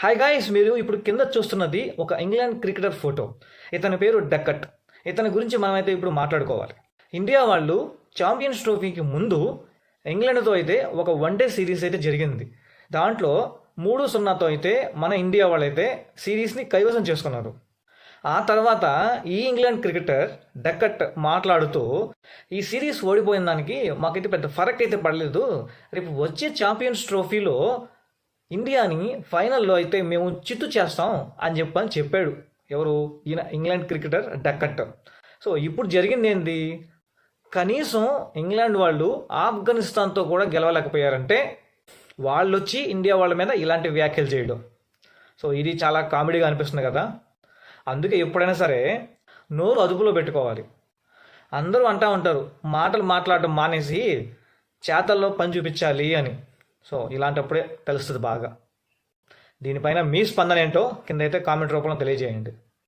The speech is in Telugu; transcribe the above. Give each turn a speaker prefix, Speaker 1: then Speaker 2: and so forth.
Speaker 1: హాయ్ గాయ్స్, మీరు ఇప్పుడు కింద చూస్తున్నది ఒక ఇంగ్లాండ్ క్రికెటర్ ఫోటో. ఇతని పేరు డక్కట్. ఇతని గురించి మనమైతే ఇప్పుడు మాట్లాడుకోవాలి. ఇండియా వాళ్ళు ఛాంపియన్స్ ట్రోఫీకి ముందు ఇంగ్లాండ్తో అయితే ఒక వన్డే సిరీస్ అయితే జరిగింది. దాంట్లో 3-0తో అయితే మన ఇండియా వాళ్ళైతే సిరీస్ని కైవసం చేసుకున్నారు. ఆ తర్వాత ఈ ఇంగ్లాండ్ క్రికెటర్ డక్కట్ మాట్లాడుతూ ఈ సిరీస్ ఓడిపోయిన దానికి మాకైతే పెద్ద ఫరక్ అయితే పడలేదు, రేపు వచ్చే ఛాంపియన్స్ ట్రోఫీలో ఇండియాని ఫైనల్లో అయితే మేము చిత్తు చేస్తాం అని చెప్పాడు. ఎవరు? ఈయన ఇంగ్లాండ్ క్రికెటర్ డక్కట్. సో ఇప్పుడు జరిగింది ఏంది? కనీసం ఇంగ్లాండ్ వాళ్ళు ఆఫ్ఘనిస్తాన్తో కూడా గెలవలేకపోయారంటే వాళ్ళు వచ్చి ఇండియా వాళ్ళ మీద ఇలాంటి వ్యాఖ్యలు చేయడం. సో ఇది చాలా కామెడీగా అనిపిస్తుంది కదా. అందుకే ఎప్పుడైనా సరే నోరు అదుపులో పెట్టుకోవాలి. అందరూ అంటూ ఉంటారు మాటలు మాట్లాడడం మానేసి చేతల్లో పని చూపించాలి అని. సో ఇలాంటప్పుడే తెలుస్తుంది బాగా. దీనిపైన మీ స్పందన ఏంటో కింద అయితే కామెంట్ రూపంలో తెలియజేయండి.